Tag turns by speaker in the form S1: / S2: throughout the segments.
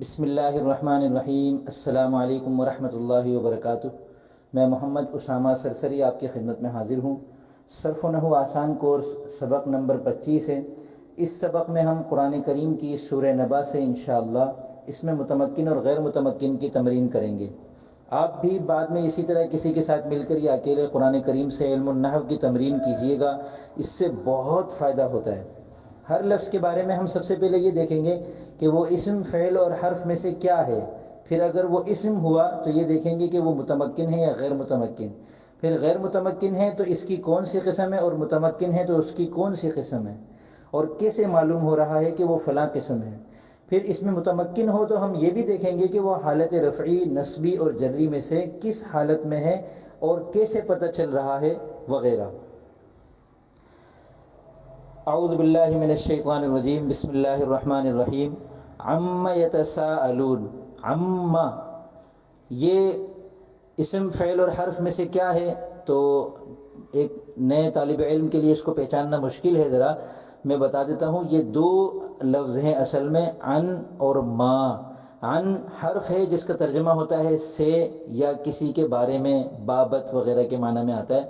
S1: بسم اللہ الرحمن الرحیم۔ السلام علیکم ورحمۃ اللہ وبرکاتہ۔ میں محمد اسامہ سرسری آپ کی خدمت میں حاضر ہوں۔ صرف و نحو آسان کورس سبق نمبر 25 ہے۔ اس سبق میں ہم قرآن کریم کی سورہ نبا سے انشاءاللہ اس میں متمکن اور غیر متمکن کی تمرین کریں گے۔ آپ بھی بعد میں اسی طرح کسی کے ساتھ مل کر یا اکیلے قرآن کریم سے علم النحو کی تمرین کیجیے گا، اس سے بہت فائدہ ہوتا ہے۔ ہر لفظ کے بارے میں ہم سب سے پہلے یہ دیکھیں گے کہ وہ اسم، فعل اور حرف میں سے کیا ہے۔ پھر اگر وہ اسم ہوا تو یہ دیکھیں گے کہ وہ متمکن ہے یا غیر متمکن۔ پھر غیر متمکن ہے تو اس کی کون سی قسم ہے، اور متمکن ہے تو اس کی کون سی قسم ہے، اور کیسے معلوم ہو رہا ہے کہ وہ فلاں قسم ہے۔ پھر اس میں متمکن ہو تو ہم یہ بھی دیکھیں گے کہ وہ حالت رفعی، نصبی اور جری میں سے کس حالت میں ہے اور کیسے پتہ چل رہا ہے وغیرہ۔ اعوذ باللہ من الشیطان الرجیم، بسم اللہ الرحمن الرحیم۔ عم یتساءلون، عم یہ اسم، فعل اور حرف میں سے کیا ہے؟ تو ایک نئے طالب علم کے لیے اس کو پہچاننا مشکل ہے، ذرا میں بتا دیتا ہوں۔ یہ دو لفظ ہیں اصل میں، عن اور ما۔ عن حرف ہے جس کا ترجمہ ہوتا ہے سے یا کسی کے بارے میں، بابت وغیرہ کے معنی میں آتا ہے،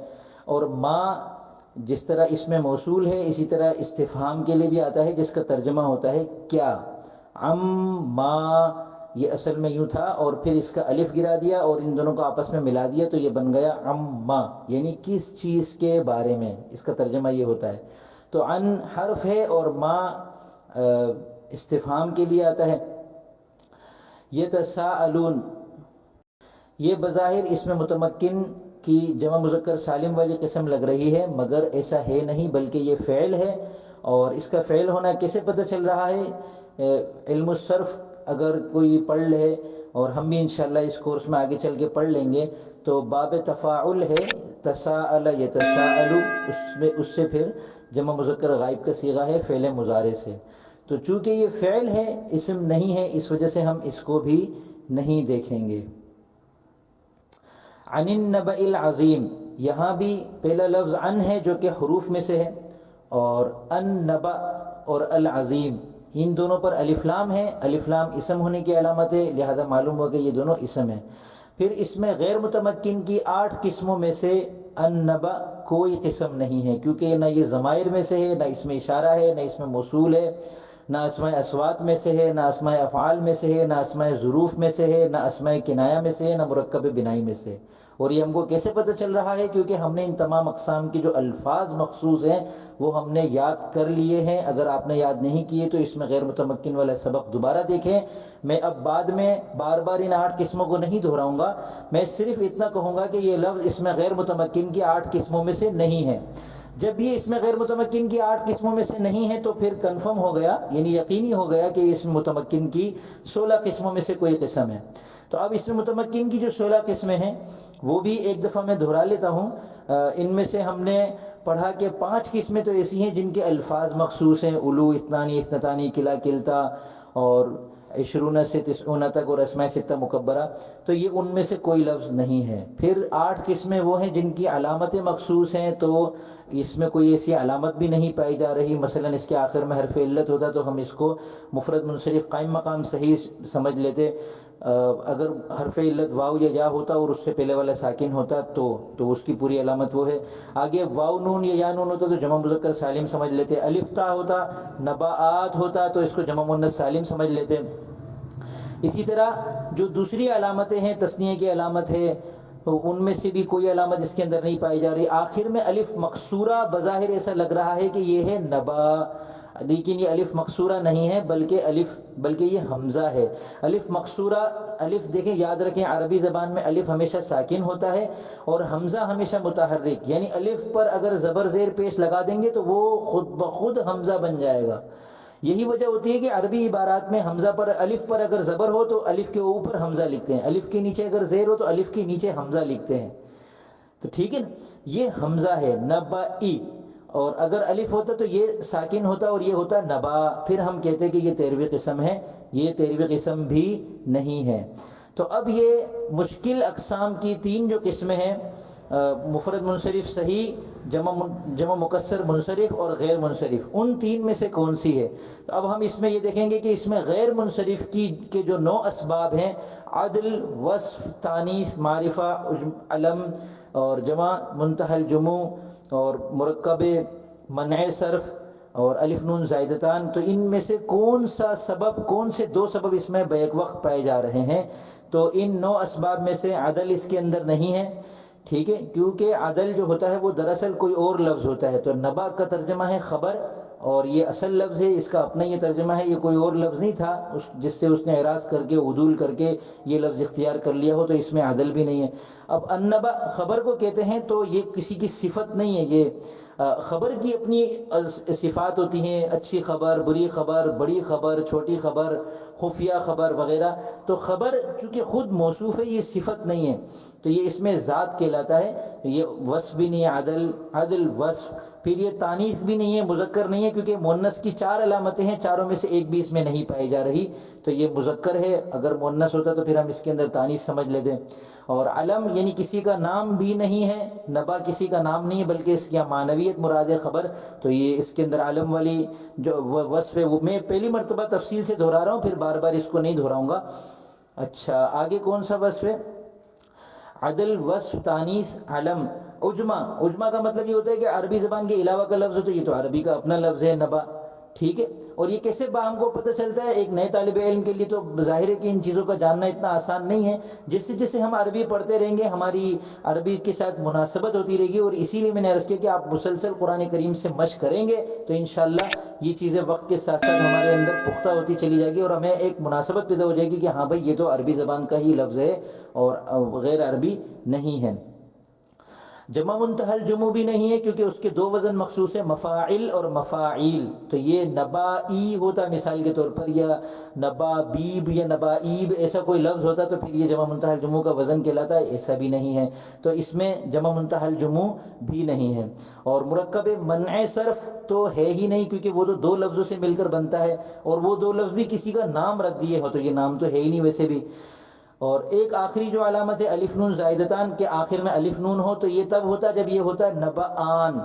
S1: اور ما جس طرح اس میں موصول ہے اسی طرح استفہام کے لیے بھی آتا ہے جس کا ترجمہ ہوتا ہے کیا۔ ما یہ اصل میں یوں تھا، اور پھر اس کا الف گرا دیا اور ان دونوں کو آپس میں ملا دیا تو یہ بن گیا عما، یعنی کس چیز کے بارے میں، اس کا ترجمہ یہ ہوتا ہے۔ تو عن حرف ہے اور ما استفہام کے لیے آتا ہے۔ یتساءلون یہ بظاہر اس میں متمکن کی جمع مذکر سالم والی قسم لگ رہی ہے، مگر ایسا ہے نہیں، بلکہ یہ فعل ہے۔ اور اس کا فعل ہونا کیسے پتہ چل رہا ہے؟ علم الصرف اگر کوئی پڑھ لے، اور ہم بھی انشاءاللہ اس کورس میں آگے چل کے پڑھ لیں گے، تو باب تفاعل ہے، تساءل یتساءل، اس سے پھر جمع مذکر غائب کا صیغہ ہے فعل مضارع سے۔ تو چونکہ یہ فعل ہے، اسم نہیں ہے، اس وجہ سے ہم اس کو بھی نہیں دیکھیں گے۔ عن النبأ العظیم، یہاں بھی پہلا لفظ عن ہے جو کہ حروف میں سے ہے، اور النبأ اور العظیم ان دونوں پر الف لام ہے۔ الف لام اسم ہونے کی علامت ہے، لہذا معلوم ہوا کہ یہ دونوں اسم ہیں۔ پھر اس میں غیر متمکن کی 8 قسموں میں سے النبأ کوئی قسم نہیں ہے، کیونکہ نہ یہ ضمائر میں سے ہے، نہ اس میں اشارہ ہے، نہ اس میں موصول ہے، نہ اسماء اصوات میں سے ہے، نہ اسماء افعال میں سے ہے، نہ اسماء ظروف میں سے ہے، نہ اسماء کنایہ میں سے ہے، نہ مرکب بنائی میں سے۔ اور یہ ہم کو کیسے پتہ چل رہا ہے؟ کیونکہ ہم نے ان تمام اقسام کے جو الفاظ مخصوص ہیں وہ ہم نے یاد کر لیے ہیں۔ اگر آپ نے یاد نہیں کیے تو اس میں غیر متمکن والا سبق دوبارہ دیکھیں۔ میں اب بعد میں بار بار ان 8 قسموں کو نہیں دہراؤں گا، میں صرف اتنا کہوں گا کہ یہ لفظ اس میں غیر متمکن کی 8 قسموں میں سے نہیں ہے۔ جب یہ اس میں غیر متمکن کی 8 قسموں میں سے نہیں ہے تو پھر کنفرم ہو گیا، یعنی یقینی ہو گیا کہ اس میں متمکن کی 16 قسموں میں سے کوئی قسم ہے۔ تو اب اس میں متمکن کی جو 16 قسمیں ہیں وہ بھی ایک دفعہ میں دہرا لیتا ہوں۔ ان میں سے ہم نے پڑھا کہ 5 قسمیں تو ایسی ہیں جن کے الفاظ مخصوص ہیں، الو، اثنانی، اثنتانی، کلا، کلتا اور 20 سے 90 تک، اور اسماء 6 مکبرہ، تو یہ ان میں سے کوئی لفظ نہیں ہے۔ پھر 8 قسمیں وہ ہیں جن کی علامتیں مخصوص ہیں، تو اس میں کوئی ایسی علامت بھی نہیں پائی جا رہی، مثلا اس کے آخر میں حرف علت ہوتا تو ہم اس کو مفرد منصرف قائم مقام صحیح سمجھ لیتے۔ اگر حرف علت واو یا یا ہوتا اور اس سے پہلے والا ساکن ہوتا تو اس کی پوری علامت وہ ہے۔ آگے واو نون یا یا نون ہوتا تو جمع مذکر سالم سمجھ لیتے۔ الف تا ہوتا، نباعات ہوتا تو اس کو جمع مؤنث سالم سمجھ لیتے۔ اسی طرح جو دوسری علامتیں ہیں، تثنیہ کی علامت ہے، ان میں سے بھی کوئی علامت اس کے اندر نہیں پائی جا رہی۔ آخر میں الف مقصورہ بظاہر ایسا لگ رہا ہے کہ یہ ہے نبا، لیکن یہ الف مقصورہ نہیں ہے، بلکہ یہ حمزہ ہے۔ الف مقصورہ، الف دیکھیں، یاد رکھیں عربی زبان میں الف ہمیشہ ساکن ہوتا ہے اور حمزہ ہمیشہ متحرک، یعنی الف پر اگر زبر زیر پیش لگا دیں گے تو وہ خود بخود حمزہ بن جائے گا۔ یہی وجہ ہوتی ہے کہ عربی عبارات میں حمزہ پر، الف پر اگر زبر ہو تو الف کے اوپر حمزہ لکھتے ہیں، الف کے نیچے اگر زیر ہو تو الف کے نیچے حمزہ لکھتے ہیں۔ تو ٹھیک ہے نا، یہ حمزہ ہے نبائی، اور اگر الف ہوتا تو یہ ساکن ہوتا اور یہ ہوتا نبا، پھر ہم کہتے کہ یہ 13ویں قسم ہے۔ یہ 13ویں قسم بھی نہیں ہے۔ تو اب یہ مشکل اقسام کی 3 جو قسمیں ہیں، مفرد منصرف صحیح، جمع مکسر منصرف اور غیر منصرف، ان تین میں سے کون سی ہے؟ تو اب ہم اس میں یہ دیکھیں گے کہ اس میں غیر منصرف کے جو 9 اسباب ہیں، عدل، وصف، تانیث، معرفہ، علم اور جمع منتہی الجموع اور مرکب، منع صرف اور الف نون زائدتان، تو ان میں سے کون سے 2 سبب اس میں بیک وقت پائے جا رہے ہیں؟ تو ان 9 اسباب میں سے عدل اس کے اندر نہیں ہے، ٹھیک ہے، کیونکہ عدل جو ہوتا ہے وہ دراصل کوئی اور لفظ ہوتا ہے، تو نبا کا ترجمہ ہے خبر، اور یہ اصل لفظ ہے، اس کا اپنا یہ ترجمہ ہے، یہ کوئی اور لفظ نہیں تھا جس سے اس نے اعراض کر کے عدول کر کے یہ لفظ اختیار کر لیا ہو، تو اس میں عدل بھی نہیں ہے۔ اب النبا خبر کو کہتے ہیں، تو یہ کسی کی صفت نہیں ہے، یہ خبر کی اپنی صفات ہوتی ہیں، اچھی خبر، بری خبر، بڑی خبر، چھوٹی خبر، خفیہ خبر وغیرہ، تو خبر چونکہ خود موصوف ہے، یہ صفت نہیں ہے، تو یہ اس میں ذات کہلاتا ہے، یہ وصف بھی نہیں ہے، عدل وصف، پھر یہ تانیث بھی نہیں ہے، مذکر نہیں ہے، کیونکہ مؤنث کی 4 علامتیں ہیں، چاروں میں سے ایک بھی اس میں نہیں پائی جا رہی، تو یہ مذکر ہے، اگر مؤنث ہوتا تو پھر ہم اس کے اندر تانیث سمجھ لیتے۔ اور علم یعنی کسی کا نام بھی نہیں ہے، نبا کسی کا نام نہیں ہے بلکہ اس کی معنویت مراد ہے خبر، تو یہ اس کے اندر علم والی جو وصف ہے، وہ میں پہلی مرتبہ تفصیل سے دہرا رہا ہوں، پھر بار بار اس کو نہیں دہراؤں گا۔ اچھا، آگے کون سا وصف ہے؟ عدل، وصف، تانیث، علم، عجمہ کا مطلب یہ ہوتا ہے کہ عربی زبان کے علاوہ کا لفظ ہو، تو یہ تو عربی کا اپنا لفظ ہے نبا، ٹھیک ہے۔ اور یہ کیسے ہم کو پتہ چلتا ہے؟ ایک نئے طالب علم کے لیے تو ظاہر ہے کہ ان چیزوں کا جاننا اتنا آسان نہیں ہے، جیسے جیسے ہم عربی پڑھتے رہیں گے ہماری عربی کے ساتھ مناسبت ہوتی رہے گی، اور اسی لیے میں نے عرض کیا کہ آپ مسلسل قرآن کریم سے مشق کریں گے تو انشاءاللہ یہ چیزیں وقت کے ساتھ ساتھ ہمارے اندر پختہ ہوتی چلی جائے گی، اور ہمیں ایک مناسبت پیدا ہو جائے گی کہ ہاں بھائی یہ تو عربی زبان کا ہی لفظ ہے اور غیر عربی نہیں ہے۔ جمع منتہی الجموع بھی نہیں ہے کیونکہ اس کے 2 وزن مخصوص ہیں، مفاعل اور مفاعیل، تو یہ نبائی ہوتا مثال کے طور پر، یا نبابیب یا نبائیب ایسا کوئی لفظ ہوتا تو پھر یہ جمع منتہی الجموع کا وزن کہلاتا ہے، ایسا بھی نہیں ہے، تو اس میں جمع منتہی الجموع بھی نہیں ہے۔ اور مرکب منع صرف تو ہے ہی نہیں، کیونکہ وہ تو 2 لفظوں سے مل کر بنتا ہے، اور وہ 2 لفظ بھی کسی کا نام رکھ دیے ہو، تو یہ نام تو ہے ہی نہیں ویسے بھی۔ اور ایک آخری جو علامت ہے الف نون زائدتان، کے آخر میں الف نون ہو، تو یہ تب ہوتا جب یہ ہوتا نبآن،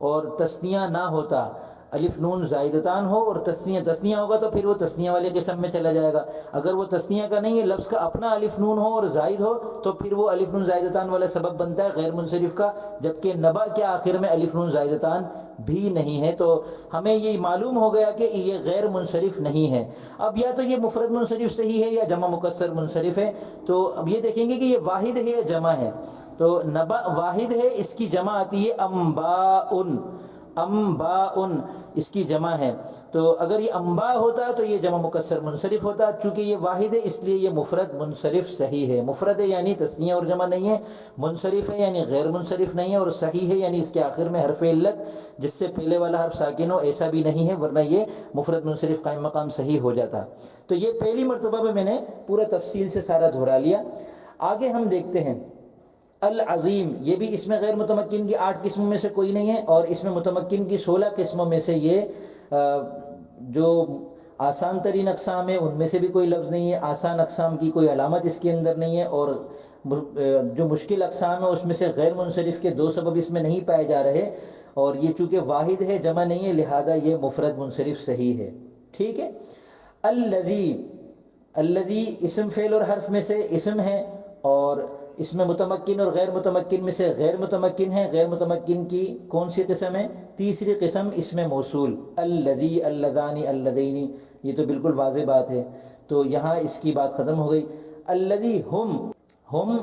S1: اور تثنیہ نہ ہوتا، الف نون زائدتان ہو اور تثنیہ ہوگا تو پھر وہ تثنیہ والے قسم میں چلا جائے گا، اگر وہ تثنیہ کا نہیں ہے، لفظ کا اپنا الف نون ہو اور زائد ہو تو پھر وہ الف نون زائدتان والا سبب بنتا ہے غیر منصرف کا، جبکہ نبا کے آخر میں الف نون زائدتان بھی نہیں ہے، تو ہمیں یہ معلوم ہو گیا کہ یہ غیر منصرف نہیں ہے۔ اب یا تو یہ مفرد منصرف صحیح ہے یا جمع مکسر منصرف ہے، تو اب یہ دیکھیں گے کہ یہ واحد ہے یا جمع ہے، تو نبا واحد ہے، اس کی جمع آتی ہے انباء اس کی جمع ہے، تو اگر یہ انباء ہوتا تو یہ جمع مکسر منصرف ہوتا، چونکہ یہ واحد ہے اس لیے یہ مفرد منصرف صحیح ہے، مفرد ہے یعنی تثنیہ اور جمع نہیں ہے، منصرف ہے یعنی غیر منصرف نہیں ہے، اور صحیح ہے یعنی اس کے آخر میں حرف علت جس سے پہلے والا حرف ساکن ہو، ایسا بھی نہیں ہے، ورنہ یہ مفرد منصرف قائم مقام صحیح ہو جاتا۔ تو یہ پہلی مرتبہ میں نے پورا تفصیل سے سارا دہرا لیا۔ آگے ہم دیکھتے ہیں العظیم، یہ بھی اس میں غیر متمکن کی 8 قسموں میں سے کوئی نہیں ہے، اور اس میں متمکن کی 16 قسموں میں سے یہ جو آسان ترین اقسام ہے ان میں سے بھی کوئی لفظ نہیں ہے، آسان اقسام کی کوئی علامت اس کے اندر نہیں ہے، اور جو مشکل اقسام ہے اس میں سے غیر منصرف کے 2 سبب اس میں نہیں پائے جا رہے، اور یہ چونکہ واحد ہے جمع نہیں ہے لہذا یہ مفرد منصرف صحیح ہے، ٹھیک ہے۔ الذی اسم فعل اور حرف میں سے اسم ہے، اور اس میں متمکن اور غیر متمکن میں سے غیر متمکن ہے، غیر متمکن کی کون سی قسم ہے؟ تیسری قسم اس میں موصول، الذی، اللذانی، اللذین، یہ تو بالکل واضح بات ہے، تو یہاں اس کی بات ختم ہو گئی۔ الذی، ہم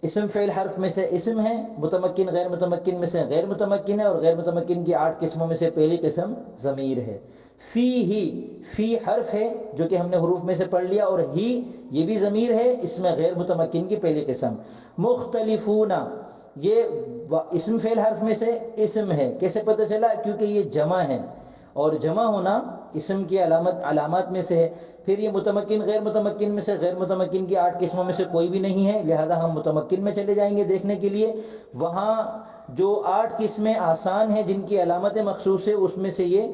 S1: اسم فعل حرف میں سے اسم ہے، متمکن غیر متمکن میں سے غیر متمکن ہے، اور غیر متمکن کی 8 قسموں میں سے پہلی قسم ضمیر ہے۔ فی حرف ہے جو کہ ہم نے حروف میں سے پڑھ لیا، اور ہی یہ بھی ضمیر ہے، اس میں غیر متمکن کی پہلی قسم۔ مختلفون، یہ اسم فعل حرف میں سے اسم ہے، کیسے پتہ چلا؟ کیونکہ یہ جمع ہے، اور جمع ہونا اسم کی علامات میں سے ہے، پھر یہ متمکن غیر متمکن میں سے غیر متمکن کی 8 قسموں میں سے کوئی بھی نہیں ہے، لہذا ہم متمکن میں چلے جائیں گے دیکھنے کے لیے، وہاں جو 8 قسمیں آسان ہیں جن کی علامت مخصوص ہے، اس میں سے یہ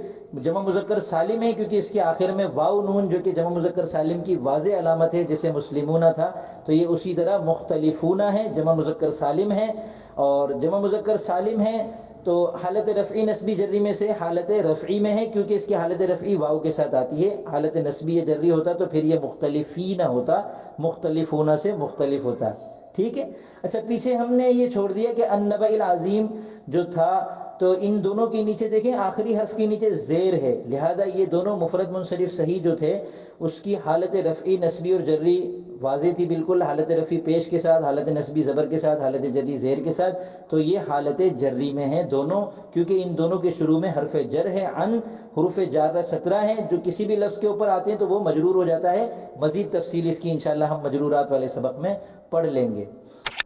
S1: جمع مذکر سالم ہے، کیونکہ اس کے آخر میں واو نون جو کہ جمع مذکر سالم کی واضح علامت ہے، جیسے مسلمون تھا تو یہ اسی طرح مختلفون ہے، جمع مذکر سالم ہے، اور جمع مذکر سالم ہے تو حالت رفعی نسبی جری میں سے حالت رفعی میں ہے، کیونکہ اس کی حالت رفعی واو کے ساتھ آتی ہے۔ حالت نسبی جری ہوتا تو پھر یہ مختلفین ہوتا، مختلفون سے مختلف ہوتا، ٹھیک ہے۔ اچھا پیچھے ہم نے یہ چھوڑ دیا کہ النبأ العظیم جو تھا، تو ان دونوں کے نیچے دیکھیں آخری حرف کے نیچے زیر ہے، لہذا یہ دونوں مفرد منصرف صحیح جو تھے اس کی حالت رفعی نسبی اور جری واضح تھی بالکل، حالت رفعی پیش کے ساتھ، حالت نسبی زبر کے ساتھ، حالت جری زیر کے ساتھ، تو یہ حالت جری میں ہیں دونوں، کیونکہ ان دونوں کے شروع میں حرف جر ہے۔ عن حروف جارہ 17 ہیں جو کسی بھی لفظ کے اوپر آتے ہیں تو وہ مجرور ہو جاتا ہے، مزید تفصیل اس کی انشاءاللہ ہم مجرورات والے سبق میں پڑھ لیں گے۔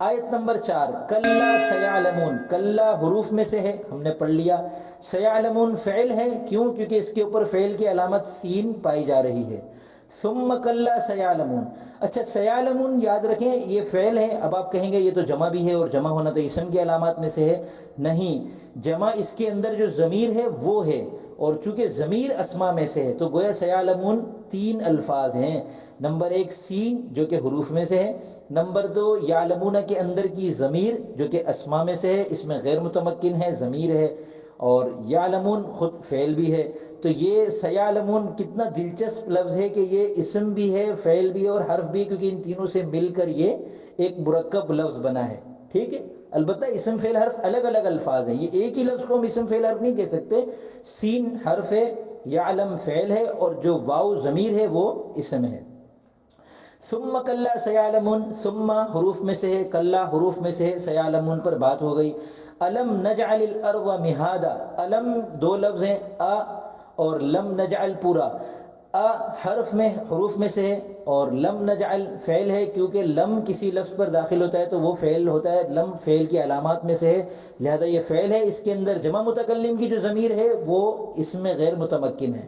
S1: آیت نمبر 4، کلا سیعلمون، کلا حروف میں سے ہے، ہم نے پڑھ لیا۔ سیعلمون فعل ہے، کیوں؟ کیونکہ اس کے اوپر فعل کی علامت سین پائی جا رہی ہے۔ ثم کلا سیعلمون، اچھا سیعلمون یاد رکھیں یہ فعل ہے۔ اب آپ کہیں گے یہ تو جمع بھی ہے اور جمع ہونا تو اسم کی علامات میں سے ہے، نہیں، جمع اس کے اندر جو ضمیر ہے وہ ہے، اور چونکہ ضمیر اسماء میں سے ہے تو گویا سیعلمون 3 الفاظ ہیں۔ نمبر 1 سین جو کہ حروف میں سے ہے، نمبر 2 یعلمون کے اندر کی ضمیر جو کہ اسماء میں سے ہے، اس میں غیر متمکن ہے، ضمیر ہے، اور یعلمون خود فعل بھی ہے۔ تو یہ سیعلمون کتنا دلچسپ لفظ ہے کہ یہ اسم بھی ہے، فعل بھی ہے اور حرف بھی، کیونکہ ان تینوں سے مل کر یہ ایک مرکب لفظ بنا ہے، ٹھیک ہے۔ البتہ اسم فعل حرف الگ الگ الفاظ ہیں، یہ ایک ہی لفظ کو ہم اسم فعل حرف نہیں کہہ سکتے۔ سین حرف ہے، یعلم فعل ہے، اور جو واو ضمیر ہے وہ اسم ہے۔ ثم کلا سیعلمون، ثم حروف میں سے ہے، کلا حروف میں سے ہے، سیعلمون پر بات ہو گئی۔ الم نجعل الارض مہادا، الم 2 لفظ ہیں، اور لم نجعل پورا، حرف میں حروف میں سے ہے، اور لم نجعل فعل ہے، کیونکہ لم کسی لفظ پر داخل ہوتا ہے تو وہ فعل ہوتا ہے، لم فعل کی علامات میں سے ہے، لہذا یہ فعل ہے۔ اس کے اندر جمع متکلم کی جو ضمیر ہے وہ اس میں غیر متمکن ہے،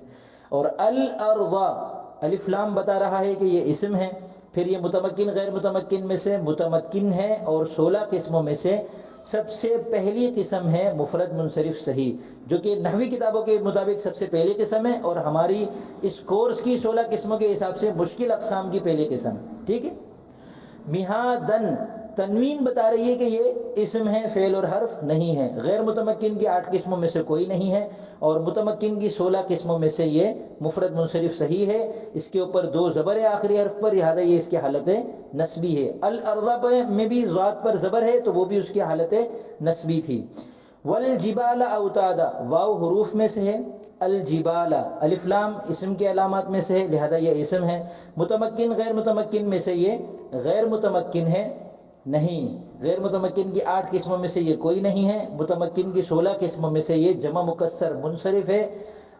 S1: اور الارض الف لام بتا رہا ہے کہ یہ اسم ہے، پھر یہ متمکن غیر متمکن میں سے متمکن ہے، اور 16 قسموں میں سے سب سے پہلی قسم ہے مفرد منصرف صحیح، جو کہ نحوی کتابوں کے مطابق سب سے پہلی قسم ہے، اور ہماری اس کورس کی 16 قسموں کے حساب سے مشکل اقسام کی پہلی قسم، ٹھیک ہے۔ مہادن، تنوین بتا رہی ہے کہ یہ اسم ہے، فعل اور حرف نہیں ہے۔ غیر متمکن کی 8 قسموں میں سے کوئی نہیں ہے، اور متمکن کی 16 قسموں میں سے یہ مفرد منصرف صحیح ہے۔ اس کے اوپر 2 زبر ہے آخری حرف پر، لہذا یہ اس کی حالت نسبی ہے۔ الارض میں بھی ذات پر زبر ہے تو وہ بھی اس کی حالت نسبی تھی۔ والجبال اوتادا، واو حروف میں سے ہے، الجبال الف لام اسم کے علامات میں سے ہے، لہذا یہ اسم ہے۔ متمکن غیر متمکن میں سے یہ غیر متمکن ہے، نہیں، غیر متمکن کی 8 قسموں میں سے یہ کوئی نہیں ہے۔ متمکن کی 16 قسموں میں سے یہ جمع مکسر منصرف ہے،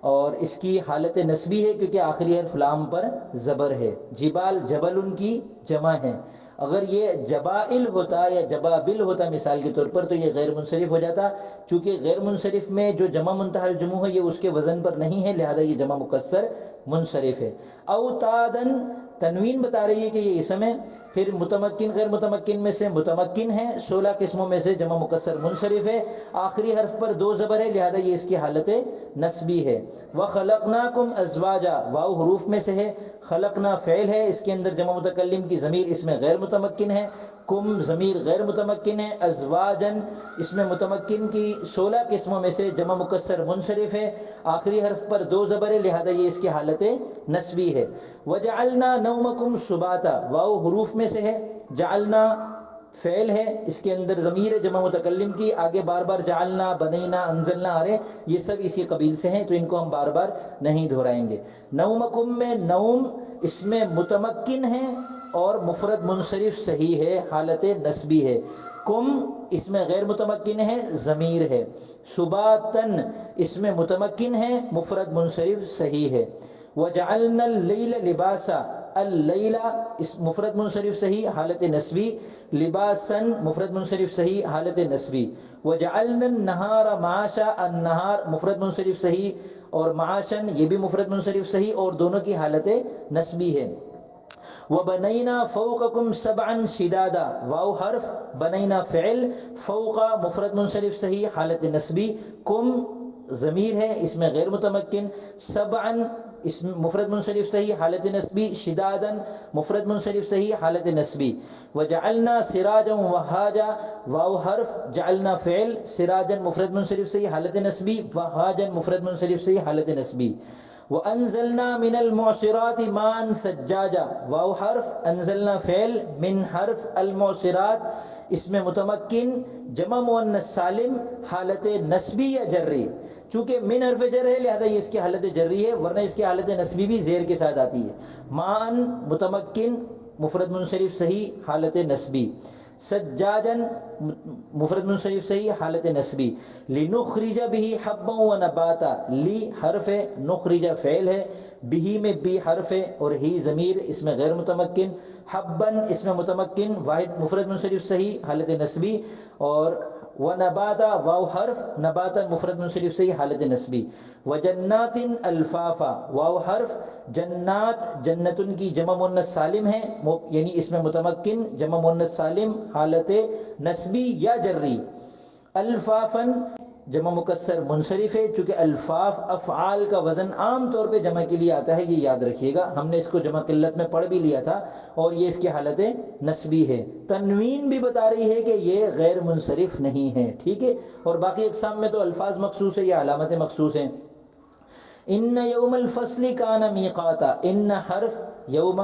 S1: اور اس کی حالت نسبی ہے کیونکہ آخری حرف لام پر زبر ہے۔ جبال جبل ان کی جمع ہے، اگر یہ جبائل ہوتا یا جبابل ہوتا مثال کے طور پر تو یہ غیر منصرف ہو جاتا، چونکہ غیر منصرف میں جو جمع منتہی الجموع ہے یہ اس کے وزن پر نہیں ہے، لہذا یہ جمع مکسر منصرف ہے۔ اوتادن، تنوین بتا رہی ہے کہ یہ اسم ہے، پھر متمکن غیر متمکن میں سے متمکن ہے، 16 قسموں میں سے جمع مکسر منصرف ہے، آخری حرف پر 2 زبر ہے، لہذا یہ اس کی حالت نسبی ہے۔ وَخَلَقْنَاكُمْ أَزْوَاجًا، واو حروف میں سے ہے، خلقنا فعل ہے، اس کے اندر جمع متکلم کی ضمیر اس میں غیر متمکن ہے، کم ضمیر غیر متمکن ہے، ازواجن اس میں متمکن کی 16 قسموں میں سے جمع مکسر منصرف ہے، آخری حرف پر 2 زبر ہے، لہذا یہ اس کی حالت نسبی ہے۔ وَجَعَلْنَا نَوْمَكُمْ سُبَاتًا، واو حروف میں سے ہے، جعلنا فعل ہے، اس کے اندر ضمیر ہے جمع متکلم کی، آگے بار بار جعلنا بنینا انزلنا آ رہے، یہ سب اسی قبیل سے ہیں تو ان کو ہم بار بار نہیں دہرائیں گے۔ نومکم میں نوم اس میں متمکن ہے اور مفرد منصرف صحیح ہے، حالت نسبی ہے۔ کم اس میں غیر متمکن ہے، ضمیر ہے۔ سباتن اس میں متمکن ہے، مفرد منصرف صحیح ہے۔ وَجَعَلْنَا اللَّيْلَ لِبَاسًا، اللیلہ اس مفرد منصرف صحیح حالت نسبی، لباسن مفرد منصرف صحیح حالت نسبی۔ وجعلنا النہار معاشا، النہار مفرد منصرف صحیح اور معاشن یہ بھی مفرد منصرف صحیح، اور دونوں کی حالت نسبی ہے۔ وبنینا فوقکم سبعا شدادا، واو حرف، بنینا فعل، فوقا مفرد منصرف صحیح حالت نسبی، کم ضمیر ہے اس میں غیر متمکن، سبعا اسم مفرد منصرف صحیح حالت نسبی، شدادا مفرد منصرف صحیح حالت نسبی، وجعلنا سراجا وہاجا، واو حرف، جعلنا فعل، سراجا مفرد منصرف صحیح حالت نسبی، وہاجا مفرد منصرف صحیح حالت نسبی، وانزلنا من المعصرات ماء ثجاجا، واو حرف، انزلنا فعل، من حرف، المعصرات اس میں متمکن جمع مؤنث سالم حالت نسبی یا جری، چونکہ من حرف جر ہے لہذا یہ اس کی حالت جری ہے، ورنہ اس کی حالت نسبی بھی زیر کے ساتھ آتی ہے، مان متمکن مفرد منصرف صحیح حالت نسبی، سجاجن مفرد منصرف صحیح حالت نسبی، لنخرج به حبا و نباتا، لی حرف ہے، نخرج فعل ہے، بھی میں بی حرف ہے اور ہی ضمیر اس میں غیر متمکن، حبن اس میں متمکن واحد مفرد منصرف صحیح حالت نسبی، اور ونباتا واو حرف، نباتا مفرد منصرف صحیح حالت نسبی، وجنات الفافا، واو حرف، جنات جنتن کی جمع مؤنث سالم ہے یعنی اس میں متمکن جمع مؤنث سالم حالت نسبی یا جری، الفافن جمع مکسر منصرف ہے، چونکہ الفاف افعال کا وزن عام طور پہ جمع کے لیے آتا ہے، یہ یاد رکھیے گا، ہم نے اس کو جمع قلت میں پڑھ بھی لیا تھا، اور یہ اس کی حالت نسبی ہے، تنوین بھی بتا رہی ہے کہ یہ غیر منصرف نہیں ہے، ٹھیک ہے، اور باقی اقسام میں تو الفاظ مخصوص ہے یا علامت مخصوص ہیں۔ ان یوم الفصل کان میقاتا، ان حرف، یوم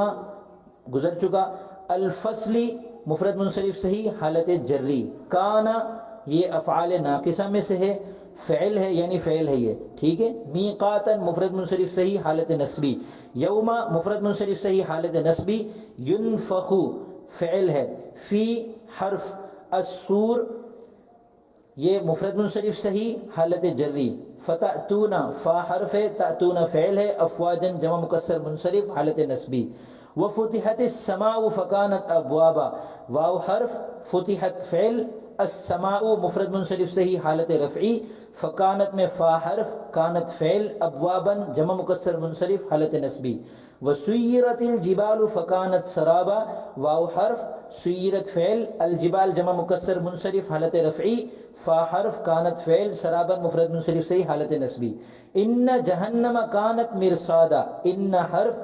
S1: گزر چکا، الفصل مفرد منصرف صحیح حالت جری، کانا یہ افعال ناقصہ میں سے ہے، فعل ہے یعنی فعل ہے یہ، ٹھیک ہے، میقاتا مفرد منصرف صحیح حالت نسبی، یوم مفرد منصرف صحیح حالت نسبی، ینفخ فعل ہے، فی حرف، السور یہ مفرد منصرف صحیح حالت جری، فتأتون فا حرف ہے، تأتون فعل ہے، افواجن جمع مکسر منصرف حالت نسبی، وفتحت السماء فکانت ابوابا، واو حرف، فتحت فعل، السماء مفرد منصرف صحیح حالت رفعی، فکانت میں فا حرف، کانت فعل، ابوابا جمع مکسر منصرف حالت نسبی، وسیرت الجبال فکانت سرابا، واو حرف، سیرت فعل، الجبال جمع مکسر منصرف حالت رفعی، فا حرف، کانت فعل، سرابا مفرد منصرف صحیح حالت نسبی، ان جہنم کانت مرصادا، ان حرف،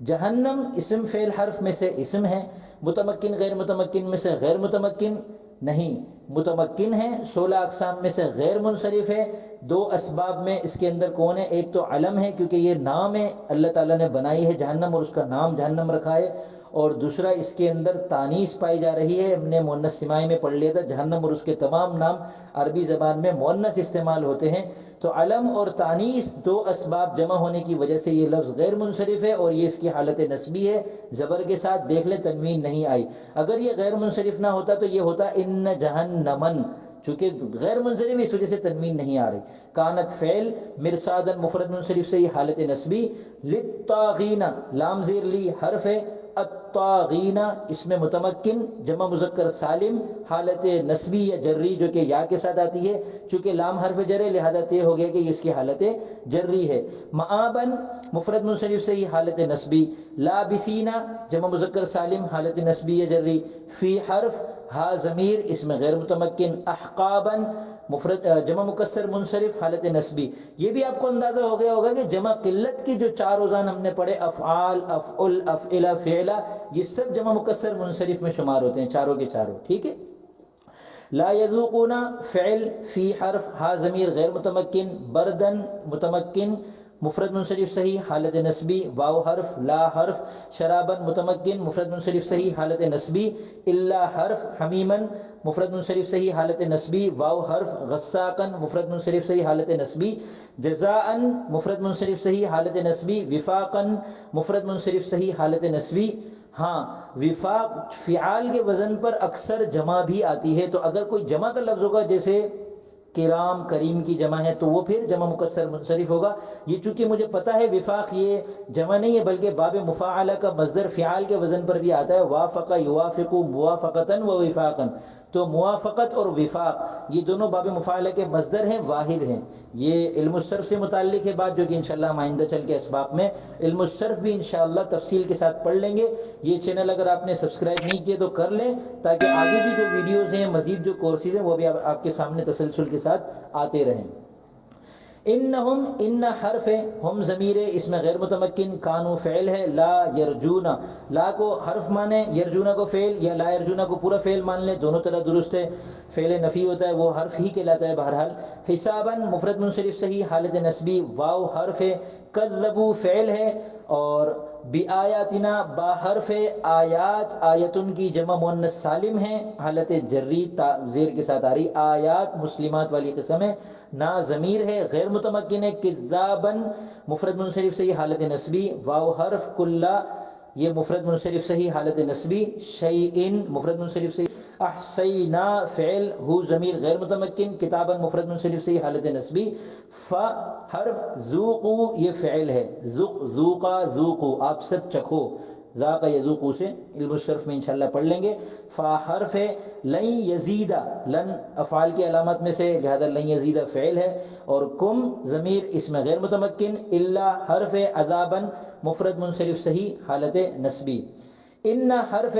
S1: جہنم اسم فعل حرف میں سے اسم ہے، متمکن غیر متمکن میں سے غیر متمکن نہیں، متمکن ہے، 16 اقسام میں سے غیر منصرف ہے، 2 اسباب میں اس کے اندر کون ہے، ایک تو علم ہے کیونکہ یہ نام ہے اللہ تعالیٰ نے بنائی ہے جہنم اور اس کا نام جہنم رکھا ہے، اور دوسرا اس کے اندر تانیث پائی جا رہی ہے، ہم نے مؤنث سماعی میں پڑھ لیا تھا، جہنم اور اس کے تمام نام عربی زبان میں مؤنث استعمال ہوتے ہیں، تو علم اور تانیث 2 اسباب جمع ہونے کی وجہ سے یہ لفظ غیر منصرف ہے، اور یہ اس کی حالت نسبی ہے، زبر کے ساتھ، دیکھ لیں تنوین نہیں آئی، اگر یہ غیر منصرف نہ ہوتا تو یہ ہوتا ان جہنمن، چونکہ غیر منصرف اس وجہ سے تنوین نہیں آ رہی، کانت فعل، مرصادا مفرد منصرف سے یہ حالت نسبی، للطاغین لام زیر لی حرف ہے، الطاغین اس میں متمکن جمع مذکر سالم حالت نسبی یا جری جو کہ یا کے ساتھ آتی ہے، چونکہ لام حرف جر ہے لہذا طے ہو گیا کہ اس کی حالت جری ہے، معابن مفرد منصرف سے یہ حالت نسبی، لابسین جمع مذکر سالم حالت نسبی یا جری، فی حرف، ہا ضمیر اس میں غیر متمکن، احقابن مفرد جمع مکسر منصرف حالت نسبی، یہ بھی آپ کو اندازہ ہو گیا ہوگا کہ جمع قلت کی جو 4 اوزان ہم نے پڑھے، افعال، افعل، افعلہ، فعلہ، یہ سب جمع مکسر منصرف میں شمار ہوتے ہیں چاروں کے چاروں، ٹھیک ہے۔ لا یذوقون فعل، فی حرف، ہا ضمیر غیر متمکن، بردن متمکن مفرد منصرف صحیح حالت نسبی، واو حرف، لا حرف، شرابن متمکن مفرد منصرف صحیح حالت نسبی، الا حرف، حمیمن مفرد منصرف صحیح حالت نسبی، واو حرف، غساقن مفرد منصرف صحیح حالت نسبی، جزاءن مفرد منصرف صحیح حالت نسبی، وفاقن مفرد منصرف صحیح حالت نسبی۔ ہاں وفاق فعال کے وزن پر اکثر جمع بھی آتی ہے، تو اگر کوئی جمع کا لفظ ہوگا جیسے کرام، کریم کی جمع ہے تو وہ پھر جمع مکسر منصرف ہوگا، یہ چونکہ مجھے پتا ہے وفاق یہ جمع نہیں ہے بلکہ باب مفاعلہ کا مصدر فعال کے وزن پر بھی آتا ہے، وافق یوافق موافقتاً و وفاقاً، تو موافقت اور وفاق یہ دونوں باب مفاعلہ کے مصدر ہیں، واحد ہیں. یہ علم الصرف سے متعلق ہے بات، جو کہ انشاءاللہ ہم آئندہ چل کے اسباق میں علم الصرف بھی انشاءاللہ تفصیل کے ساتھ پڑھ لیں گے. یہ چینل اگر آپ نے سبسکرائب نہیں کیے تو کر لیں، تاکہ آگے کی جو ویڈیوز ہیں، مزید جو کورسز ہیں، وہ بھی آپ کے سامنے تسلسل کے ساتھ آتے رہیں. انہم، ان حرف ہم ضمیر اس میں غیر متمکن، کانو فعل ہے، لا یرجونا، لا کو حرف مانے، یرجونا کو فعل، یا لا یرجونا کو پورا فعل مان لیں، دونوں طرح درست ہے. فعل نفی ہوتا ہے وہ حرف ہی کہلاتا ہے بہرحال. حسابا مفرد منصرف صحیح حالت نسبی، واو حرف ہے، کذبوا فعل ہے، اور بآیاتنا با حرف آیات، آیتن کی جمع مؤنث سالم ہے، حالت جری زیر کے ساتھ آ رہی، آیات مسلمات والی قسم ہے. نا ضمیر ہے، غیر متمکن ہے، کذابا مفرد منصرف صحیح حالت نسبی، واو حرف، کلا یہ مفرد منصرف صحیح حالت نسبی، شیئن مفرد منصرف صحیح، احسینا فعل، ہو ضمیر غیر متمکن، کتابا مفرد منصرف صحیح حالت نسبی، فا حرف، ذوقو یہ فعل ہے، ذوقا ذوقو آپ سب چکھو، ذاقا یذوقو سے علم الصرف میں انشاءاللہ پڑھ لیں گے. فا حرف ہے، لن یزیدہ، لن افعال کی علامات میں سے، لہذا لن یزیدہ فعل ہے، اور کم ضمیر اس میں غیر متمکن، الا حرف عذابا مفرد منصرف صحیح حالت نسبی. ان حرف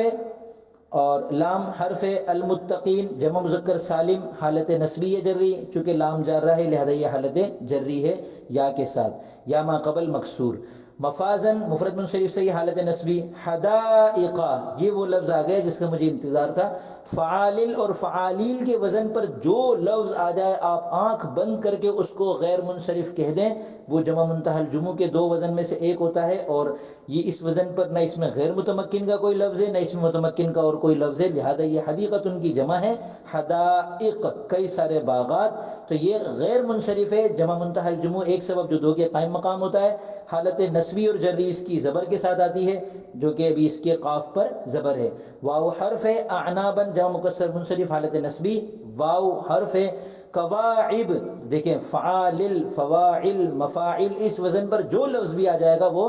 S1: اور لام حرف المتقین جمع مذکر سالم حالت نسبی ہے جری، چونکہ لام جار رہا ہے لہذا یہ حالت جری ہے یا کے ساتھ، یا ما قبل مکسور. مفازن مفرد منصرف صحیح حالت نسبی. حدائق یہ وہ لفظ آ گیا جس کا مجھے انتظار تھا. فعالل اور فعالیل کے وزن پر جو لفظ آ جائے آپ آنکھ بند کر کے اس کو غیر منصرف کہہ دیں، وہ جمع منتہی الجموع کے دو وزن میں سے ایک ہوتا ہے، اور یہ اس وزن پر نہ اس میں غیر متمکن کا کوئی لفظ ہے نہ اس میں متمکن کا اور کوئی لفظ ہے، لہذا یہ حدیقت ان کی جمع ہے، حدائق کئی سارے باغات. تو یہ غیر منصرف ہے، جمع منتہی الجموع ایک سبب جو دو کے قائم مقام ہوتا ہے. حالت نسبی اور جری اس کی زبر کے ساتھ آتی ہے، جو کہ ابھی اس کے قاف پر زبر ہے. واو حرف ہے، اعنابا جمع مکسر منصرف حالت نسبی، واو حرف ہے. قواعب دیکھیں، فعالل، فواعل، مفاعل، اس وزن پر جو لفظ بھی آ جائے گا وہ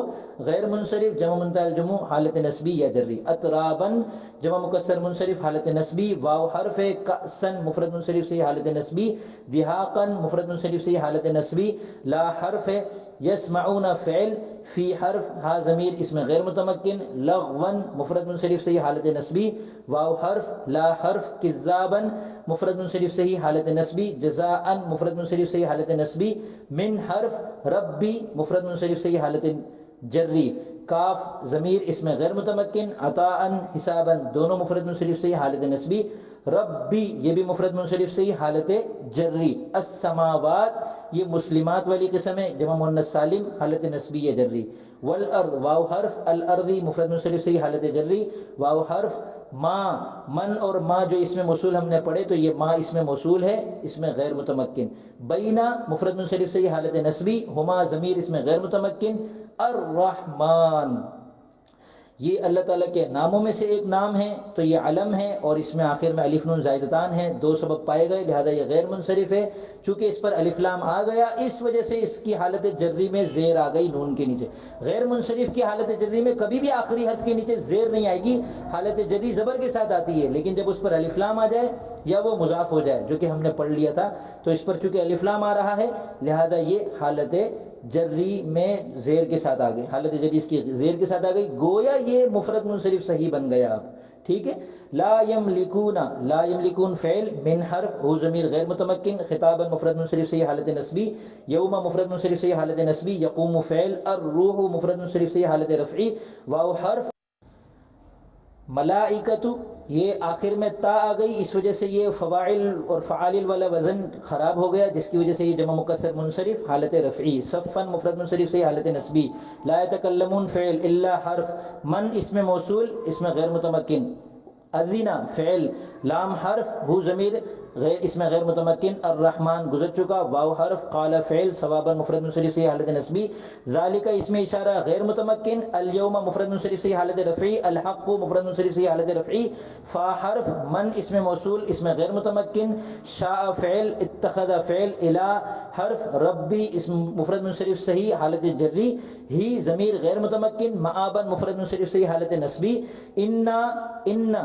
S1: غیر منصرف جمع منتہی الجموع حالت نسبی یا جری. اترابا جمع مکسر منصرف حالت نسبی، واو حرف ہے. کأسا مفرد منصرف سے حالت نسبی، دہاقا مفرد منصرف سے حالت نسبی. لا حرف ہے، یسمعون فعل، فی حرف، ہا ضمیر اس میں غیر متمکن، لغوا مفرد منصرف سے حالت نسبی، واو حرف، لا حرف. کذابا مفرد منصرف سے حالت نسبی، جزاء مفرد منصرف سے حالت نسبی. من حرف، ربی مفرد منصرف سے حالت جری. کاف ضمیر اس میں غیر متمکن، عطاء حسابا دونوں مفرد منصرف سے حالت نسبی. ربی یہ بھی مفرد منصرف سے حالت جری. السماوات یہ مسلمات والی قسم ہے، جمع مؤنث سالم حالت نسبی یا جری. والارض واو حرف، الارضی مفرد منصرف سے حالت جری، واو حرف. ما من اور ما جو اس میں موصول ہم نے پڑھے تو یہ ما اس میں موصول ہے، اس میں غیر متمکن. بینا مفرد منصرف سے حالت نسبی، ہما ضمیر اس میں غیر متمکن. الرحمن یہ اللہ تعالیٰ کے ناموں میں سے ایک نام ہے، تو یہ علم ہے اور اس میں آخر میں الف نون زائدتان ہیں، دو سبب پائے گئے لہذا یہ غیر منصرف ہے. چونکہ اس پر الف لام آ گیا اس وجہ سے اس کی حالت جری میں زیر آ گئی نون کے نیچے. غیر منصرف کی حالت جری میں کبھی بھی آخری حرف کے نیچے زیر نہیں آئے گی، حالت جری زبر کے ساتھ آتی ہے، لیکن جب اس پر الف لام آ جائے یا وہ مضاف ہو جائے، جو کہ ہم نے پڑھ لیا تھا، تو اس پر چونکہ الف لام آ رہا ہے لہذا یہ حالت جری میں زیر کے ساتھ آ گئی، حالت جری اس کی زیر کے ساتھ آ گئی، گویا یہ مفرد منصرف صحیح بن گیا اب. ٹھیک ہے. لا یملکون، لا یملکون فعل، من حرف، ہو ضمیر غیر متمکن، خطابا مفرد منصرف صحیح حالت نسبی، یوم مفرد منصرف صحیح حالت نسبی، یقوم فعل، الروح مفرد منصرف صحیح حالت رفعی، واو حرف. ملائکۃ یہ آخر میں تا آ گئی، اس وجہ سے یہ فواعل اور فعالل والا وزن خراب ہو گیا، جس کی وجہ سے یہ جمع مکسر منصرف حالت رفعی. صفا مفرد منصرف سے حالت نسبی. لا یتکلمون فعل، الا حرف. من اس میں موصول اس میں غیر متمکن. اذینا فعل، لام حرف، ہو ضمیر اس میں غیر متمکن. الرحمن گزر چکا، واو حرف. قال فعل، ثوابا مفرد منصرف سے حالت نسبی. ذالک اس میں اشارہ غیر متمکن. الیوم مفرد منصرف سے حالت رفعی. الحق مفرد منصرف سے حالت رفعی. فا حرف، من اس میں موصول اس میں غیر متمکن. شاء فعل، اتخذ فعل. الی حرف، ربی اسم مفرد منصرف صحیح حالت جری. ہی ضمیر غیر متمکن. مآبا مفرد منصرف صحیح حالت نسبی. ان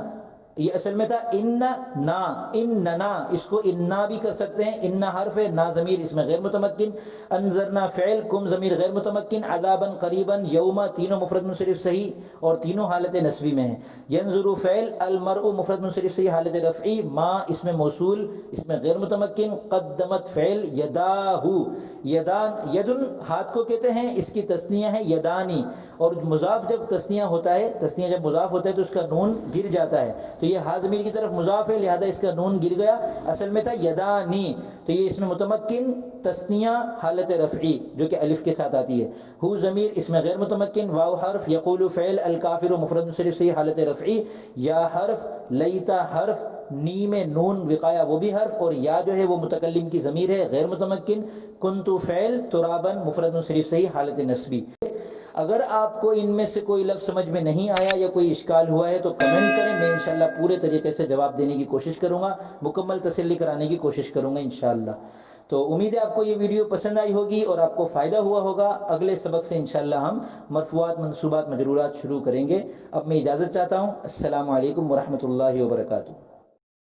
S1: یہ اصل میں تھا ان نا، اننا، اس کو اننا بھی کر سکتے ہیں، ان حرف ہے، نا ضمیر اس میں غیر متمکن، انذرنا فعل، کم ضمیر غیر متمکن، عذابا قریبا، یوما تینوں مفرد منصرف صحیح اور تینوں حالت نصبی میں ہیں، ینظر فعل، المرء مفرد منصرف صحیح حالت رفعی، ما اس میں موصول اس میں غیر متمکن، قدمت فعل، یداہ، یدان، یدن ہاتھ کو کہتے ہیں، اس کی تثنیہ ہے یدانی، اور مضاف جب تثنیہ ہوتا ہے، تثنیہ جب مضاف ہوتا ہے تو اس کا نون گر جاتا ہے، تو یہ ہا ضمیر کی طرف مضاف ہے لہذا اس کا نون گر گیا، اصل میں تھا یدانی، تو یہ اس میں متمکن تثنیہ حالت رفعی جو کہ الف کے ساتھ آتی ہے، ہو ضمیر اس میں غیر متمکن، واو حرف، یقول فعل، الکافر مفرد منصرف صحیح حالت رفعی، یا حرف، لیتا حرف، نی میں نون وقایا وہ بھی حرف، اور یا جو ہے وہ متکلم کی ضمیر ہے غیر متمکن، کنتو فعل، ترابا مفرد منصرف صحیح حالت نصبی۔ اگر آپ کو ان میں سے کوئی لفظ سمجھ میں نہیں آیا یا کوئی اشکال ہوا ہے تو کمنٹ کریں، میں انشاءاللہ پورے طریقے سے جواب دینے کی کوشش کروں گا، مکمل تسلی کرانے کی کوشش کروں گا انشاءاللہ۔ تو امید ہے آپ کو یہ ویڈیو پسند آئی ہوگی اور آپ کو فائدہ ہوا ہوگا۔ اگلے سبق سے انشاءاللہ ہم مرفوعات، منصوبات، مجرورات شروع کریں گے۔ اب میں اجازت چاہتا ہوں، السلام علیکم ورحمۃ اللہ وبرکاتہ۔